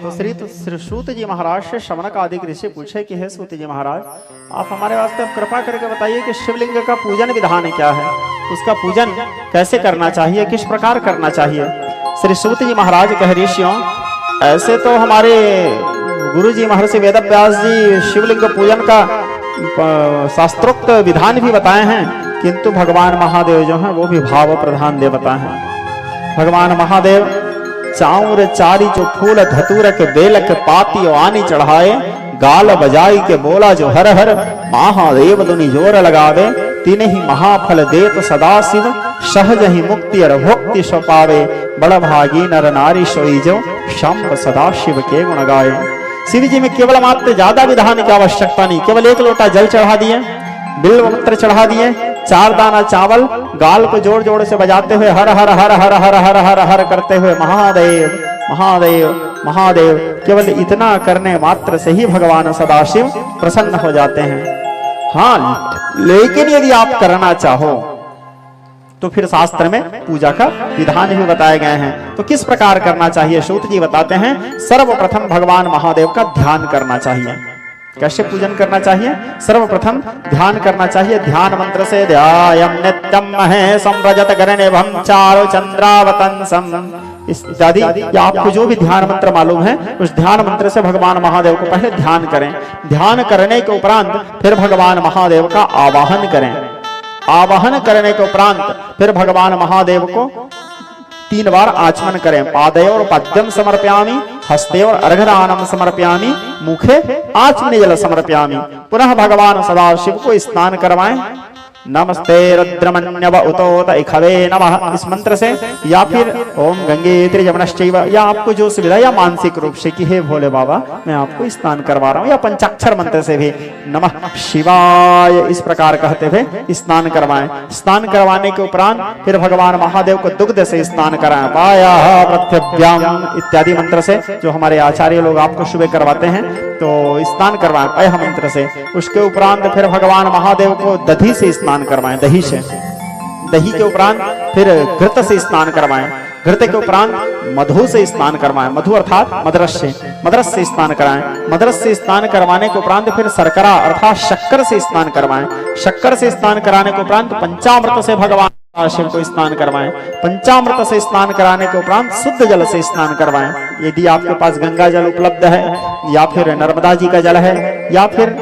तो श्री सूत जी महाराज से शमनक आदि ऋषि पूछे कि हे सूत जी महाराज, आप हमारे वास्ते अब कृपा करके बताइए कि शिवलिंग का पूजन विधान क्या है, उसका पूजन कैसे करना चाहिए, किस प्रकार करना चाहिए। श्री सूत जी महाराज कह ऋषियों, ऐसे तो हमारे गुरु जी महर्षि वेदव्यास जी शिवलिंग पूजन का शास्त्रोक्त विधान भी बताए हैं, किंतु भगवान महादेव जो हैं वो भी भाव प्रधान देवता हैं। भगवान महादेव चाउर चारी जो फूल धतूर के बेल के पाती आनी चढ़ाए, गाल बजाई के बोला जो हर हर, महादेव दुनि जोर लगावे, तीन ही महाफल देत सदा शिव, सहज ही मुक्ति और भुक्ति सो पावे, बड़ भागी नर नारी सोई जो, शंभ सदा शिव के गुण गाए। शिव जी में केवल मात्र ज्यादा विधान की आवश्यकता नहीं, केवल एक लोटा जल चढ़ा दिए, बिल्व पत्र चढ़ा दिए, 4 दाना चावल, गाल को जोर जोर से बजाते हुए हर हर हर हर हर हर हर हर करते हुए महादेव महादेव महादेव, केवल इतना करने मात्र से ही भगवान सदाशिव प्रसन्न हो जाते हैं। हाँ, लेकिन यदि आप करना चाहो तो फिर शास्त्र में पूजा का विधान भी बताए गए हैं। तो किस प्रकार करना चाहिए, सूत जी बताते हैं, सर्वप्रथम भगवान महादेव का ध्यान करना चाहिए। कैसे पूजन करना चाहिए? सर्वप्रथम ध्यान करना चाहिए। ध्यान मंत्र से ध्यायं नित्यं महेशं रजत गगनेभं चारु चंद्रावतंसं इत्यादि, या आपको जो भी ध्यान मंत्र मालूम है उस ध्यान मंत्र से भगवान महादेव को पहले ध्यान करें। ध्यान करने के उपरांत फिर भगवान महादेव का आवाहन करें। आवाहन करने के उपरांत फिर भगवान महादेव को 3 बार आचमन करें। पादयोर पद्यम समर्पयामि, हस्तयोर अर्घदानम समर्पयामि, मुखे आचमन जल समर्पयामि। पुनः भगवान सदाशिव को स्नान करवाएं। नमस्ते रुद्रमन्यव उतोत इखवे नमः इस मंत्र से, या फिर ओम गंगे त्रिजमनश्चैव, या आपको जो सुविधा, या मानसिक रूप से कि हे भोले बाबा मैं आपको स्नान करवा रहा हूँ, या पंचाक्षर मंत्र से भी नमः शिवाय इस प्रकार कहते हुए स्नान करवाएं। स्नान करवाने के उपरांत फिर भगवान महादेव को दुग्ध से स्नान कराएं। पाया पृथ्व्याम इत्यादि मंत्र से, जो हमारे आचार्य लोग आपको सुबह करवाते हैं, तो स्नान करवाएं पयः मंत्र से। उसके उपरांत फिर भगवान महादेव को दधी से स्नान करवाएं, दही से। दही के उपरांत फिर घृत से स्नान करवाएं। घृत के उपरांत मधु से स्नान करवाएं। मधु अर्थात मदरस से, मदरस से स्नान कराएं। मदरस से स्नान करवाने के उपरांत फिर शर्करा अर्थात शक्कर से स्नान करवाएं। शक्कर से स्नान कराने के उपरांत पंचामृत से भगवान शिव को स्नान करवाएं। पंचामृत से स्नान कराने के उपरांत शुद्ध जल से स्नान करवाएं। यदि आपके पास गंगा जल उपलब्ध है, या फिर नर्मदा जी का जल है, या फिर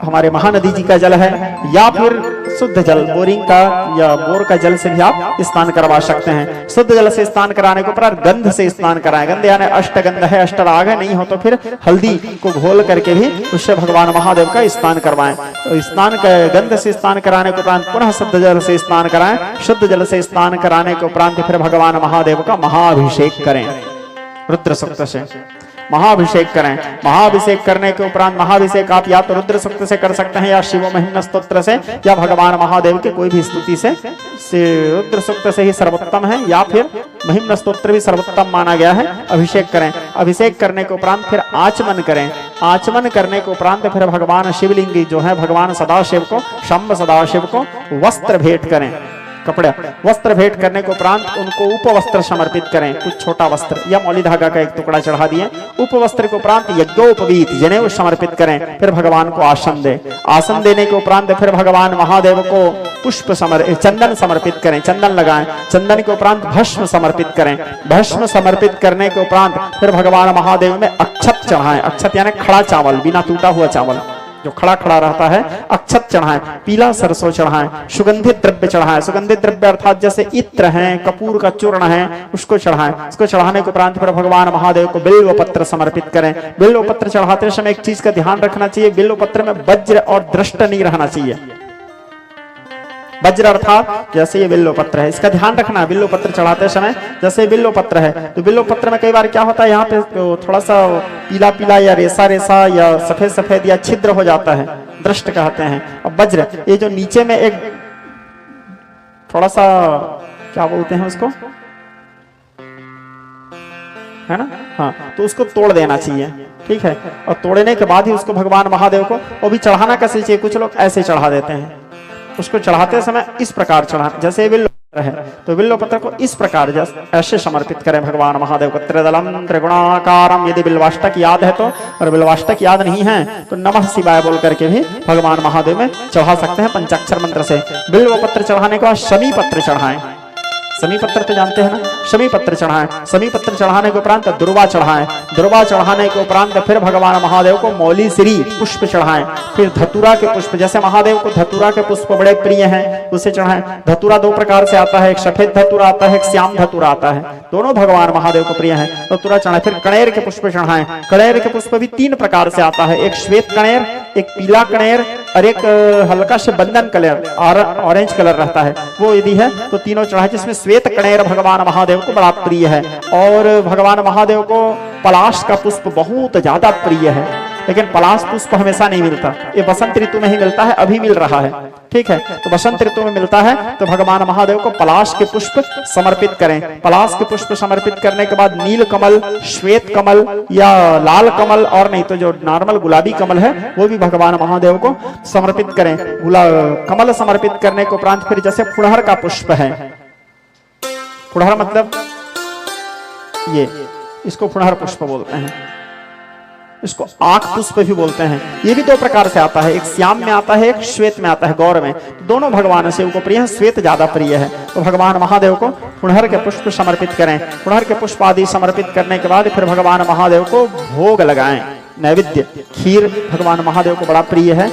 हमारे महानदी जी का जल है, या फिर शुद्ध जल बोरिंग का या बोर का जल से भी आप स्नान करवा सकते हैं। शुद्ध जल से स्नान कराने के ऊपर गंध से स्नान कराएं। गंध यानी अष्टगंध है, अष्टराग है, नहीं हो तो फिर हल्दी को घोल करके भी उससे भगवान महादेव का स्नान करवाएं। तो स्नान गंध से स्नान कराने के उपरांत पुनः शुद्ध जल से स्नान कराएं। शुद्ध जल से स्नान कराने के उपरांत फिर भगवान महादेव का महाअभिषेक करें। रुद्र सूक्त से महाअभिषेक करें। महाअभिषेक करने के उपरांत महाअभिषेक आप या तो रुद्र सूक्त से कर सकते हैं, या शिव महिम्न स्तोत्र से, या भगवान महादेव के कोई भी स्तुति से। रुद्र सूक्त से ही सर्वोत्तम है, या फिर महिम्न स्तोत्र भी सर्वोत्तम माना गया है। अभिषेक करें। अभिषेक करने के उपरांत फिर आचमन करें। आचमन करने के उपरांत फिर भगवान शिवलिंगी जो है भगवान सदाशिव को, शंभ सदाशिव को वस्त्र भेंट करें। कपड़े वस्त्र भेंट करने के उपरांत उनको उपवस्त्र समर्पित करें। कुछ छोटा वस्त्र या मौली धागा का एक टुकड़ा चढ़ा दिए। उपवस्त्र के उपरांत यज्ञोपवीत जनेऊ समर्पित करें। फिर भगवान को आसन दे। आसन देने के उपरांत फिर भगवान महादेव को पुष्प चंदन समर्पित करें। चंदन लगाएं। चंदन के उपरांत भस्म समर्पित करें। भस्म समर्पित करने के उपरांत फिर भगवान महादेव में अक्षत चढ़ाएं। अक्षत यानी खड़ा चावल, बिना टूटा हुआ चावल जो खड़ा खड़ा रहता है, अक्षत चढ़ाएं। पीला सरसों चढ़ाएं। सुगंधित द्रव्य चढ़ाएं। सुगंधित द्रव्य अर्थात जैसे इत्र है, कपूर का चूर्ण है, उसको चढ़ाएं। उसको चढ़ाने के उपरांत फिर भगवान महादेव को बिल्व पत्र समर्पित करें। बिल्व पत्र चढ़ाते समय एक चीज का ध्यान रखना चाहिए, बिल्व पत्र में वज्र और दृष्ट नहीं रहना चाहिए। वज्र अर्थात जैसे ये बिल्व पत्र है, इसका ध्यान रखना। बिल्व पत्र चढ़ाते समय जैसे बिल्व पत्र है, तो बिल्व पत्र में कई बार क्या होता है, यहाँ पे थोड़ा सा पीला पीला या रेसा रेसा या सफेद सफेद या छिद्र हो जाता है, दृष्ट कहते हैं। अब वज्र ये जो नीचे में एक थोड़ा सा क्या बोलते हैं उसको, है ना, हाँ, तो उसको तोड़ देना चाहिए। ठीक है, और तोड़ने के बाद ही उसको भगवान महादेव को, वो भी चढ़ाना कैसे चाहिए, कुछ लोग ऐसे चढ़ा देते हैं। उसको चढ़ाते समय इस प्रकार चढ़ा, जैसे बिल्व है। तो बिल्व पत्र को इस प्रकार ऐसे समर्पित करें भगवान महादेव को। त्रिदलम त्रिगुणाकारम, यदि बिल्वाष्टक याद है तो, और बिल्वाष्टक याद नहीं है तो नमः शिवाय बोल करके भी भगवान महादेव में चढ़ा सकते हैं पंचाक्षर मंत्र से। बिल्व पत्र चढ़ाने के बाद शमी पत्र चढ़ाएं। शमी पत्र तो जानते हैं ना, शमी पत्र चढ़ाएं। शमी पत्र चढ़ाने के उपरांत दुर्वा चढ़ाएं। दुर्वा चढ़ाने के उपरांत फिर भगवान महादेव को मौली श्री पुष्प चढ़ाएं। फिर धतूरा के पुष्प, जैसे महादेव को धतूरा के पुष्प बड़े प्रिय हैं, उसे चढ़ाएं। धतूरा दो प्रकार से आता है, एक सफेद धतूरा आता है, एक श्याम धतूरा आता है, दोनों भगवान महादेव को प्रिय है। धतूरा चढ़ाएं। फिर कणेर के पुष्प चढ़ाएं। कणेर के पुष्प भी 3 प्रकार से आता है, एक श्वेत कणेर, एक पीला कणेर और एक हल्का से बंदन कलर ऑरेंज कलर रहता है, वो यदि है तो तीनों चढ़ाए। जिसमें श्वेत कणेर भगवान महादेव को बड़ा प्रिय है, और भगवान महादेव को पलाश का पुष्प बहुत ज्यादा प्रिय है। लेकिन पलाश पुष्प हमेशा नहीं मिलता, ये बसंत ऋतु में ही मिलता है, अभी मिल रहा है, ठीक है। तो बसंत ऋतु में मिलता है तो भगवान महादेव को पलाश के पुष्प समर्पित करें। पलाश के पुष्प समर्पित करने के बाद नील कमल, श्वेत कमल या लाल कमल, और नहीं तो जो नॉर्मल गुलाबी कमल है वो भी भगवान महादेव को समर्पित करें। कमल समर्पित करने के उपरांत फिर जैसे फुड़हर का पुष्प है, फुड़हर मतलब ये, इसको फुड़हर पुष्प बोलते हैं, इसको आंख पुष्प भी बोलते हैं। ये भी 2 प्रकार से आता है, एक श्याम में आता है, एक श्वेत में आता है, गौर में। दोनों भगवान शिव को प्रिय है, श्वेत ज्यादा प्रिय है। तो भगवान महादेव को फुड़हर के पुष्प समर्पित करें। फुड़हर के पुष्प आदि समर्पित करने के बाद फिर भगवान महादेव को भोग लगाएं। नैवेद्य खीर भगवान महादेव को बड़ा प्रिय है,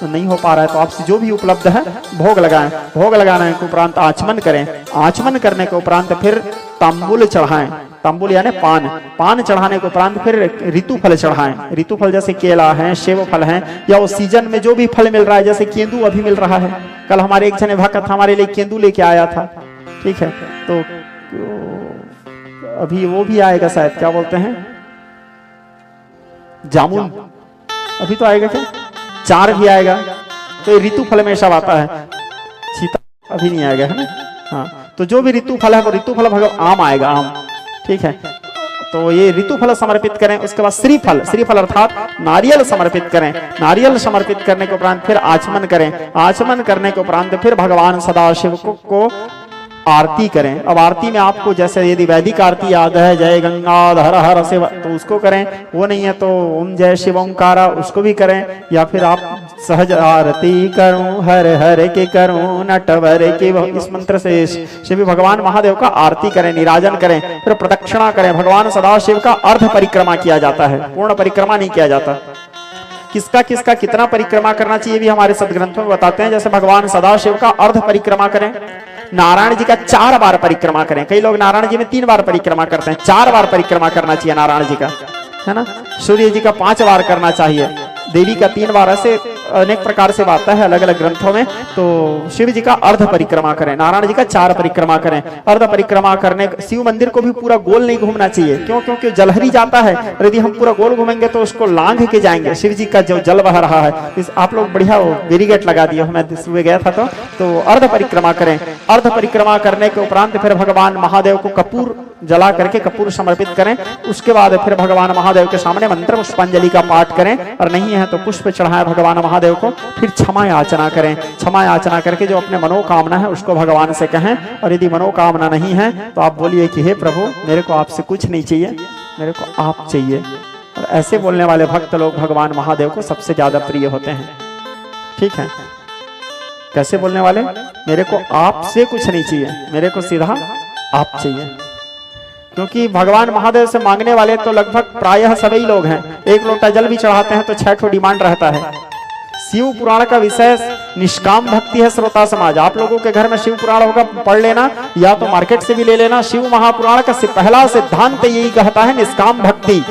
तो नहीं हो पा रहा है तो आपसे जो भी उपलब्ध है भोग लगाएं। भोग लगाने के उपरांत आचमन करें। आचमन करने के उपरांत फिर तांबुल चढ़ाएं। तांबुल यानी पान। पान चढ़ाने के उपरांत फिर ऋतु फल चढ़ाएं। ऋतु फल जैसे केला है, सेब फल है, या उस सीजन में जो भी फल मिल रहा है, जैसे केंदू अभी मिल रहा है। कल हमारे एक जने भक्त हमारे लिए केंदू लेके आया था, ठीक है। तो अभी वो भी आएगा शायद, क्या बोलते हैं, जामुन अभी तो आएगा, क्या चार भी आएगा। तो ऋतु फल में सब आता है, सीता अभी नहीं आएगा, है ना। हाँ, तो जो भी ऋतु फल है वो ऋतु फल भगवान, आम आएगा, आम, ठीक है। तो ये ऋतु फल समर्पित करें। उसके बाद श्रीफल, श्रीफल अर्थात नारियल समर्पित करें। नारियल समर्पित करने के उपरांत फिर आचमन करें। आचमन करने के उपरांत फिर भगवान सदाशिव को आरती करें। अब आरती में आपको जैसे यदि वैदिक आरती याद है, जय गंगाधर हर शिव, तो उसको करें। वो नहीं है तो ओम जय शिव ओंकारा, उसको भी करें। या फिर आप सहज आरती करूं हर हर के करूं नटवर के, इस मंत्र से शिव भगवान महादेव का आरती करें, निराजन करें। फिर प्रदक्षिणा करें। भगवान सदाशिव का अर्ध परिक्रमा किया जाता है, पूर्ण परिक्रमा नहीं किया जाता। किसका किसका कितना परिक्रमा करना चाहिए भी हमारे सदग्रंथों में बताते हैं। जैसे भगवान सदाशिव का अर्ध परिक्रमा करें। नारायण जी का 4 बार परिक्रमा करें। कई लोग नारायण जी में 3 बार परिक्रमा करते हैं, 4 बार परिक्रमा करना चाहिए नारायण जी का, है ना। सूर्य जी का 5 बार करना चाहिए, देवी का 3 बार, ऐसे अनेक प्रकार से बात है अलग अलग ग्रंथों में। तो शिव जी का अर्ध परिक्रमा करें, नारायण जी का 4 परिक्रमा करें। अर्ध परिक्रमा करने, शिव मंदिर को भी पूरा गोल नहीं घूमना चाहिए, क्यों? क्योंकि जलहरी जाता है, और यदि हम पूरा गोल घूमेंगे तो उसको लांघ के जाएंगे। शिव जी का जो जल बह रहा है, आप लोग बढ़िया बैरिकेड लगा दिए, मैं सुबह गया था तो अर्ध परिक्रमा करें। अर्ध परिक्रमा करने के उपरांत फिर भगवान महादेव को कपूर जला करके कपूर समर्पित करें। उसके बाद फिर भगवान महादेव के सामने मंत्र पुष्पांजलि का पाठ करें, और नहीं है तो पुष्प चढ़ाएं भगवान महादेव को। फिर क्षमा याचना करें। क्षमा याचना करके जो अपने मनोकामना है उसको भगवान से कहें। और यदि मनोकामना नहीं है तो आप बोलिए कि हे प्रभु, मेरे को आपसे कुछ नहीं चाहिए, मेरे को आप चाहिए। और ऐसे बोलने वाले भक्त लोग भगवान महादेव को सबसे ज्यादा प्रिय होते हैं, ठीक है। कैसे बोलने वाले? मेरे को आपसे कुछ नहीं चाहिए, मेरे को सीधा आप चाहिए। क्योंकि भगवान महादेव से मांगने वाले तो लगभग प्रायः सभी लोग हैं। 1 लोटा जल भी चढ़ाते हैं तो 6 ठो डिमांड रहता है। शिव पुराण का विषय निष्काम भक्ति है श्रोता समाज। आप लोगों के घर में शिव पुराण होगा, पढ़ लेना, या तो मार्केट से भी ले लेना। शिव महापुराण का पहला सिद्धांत यही कहता है, निष्काम भक्ति।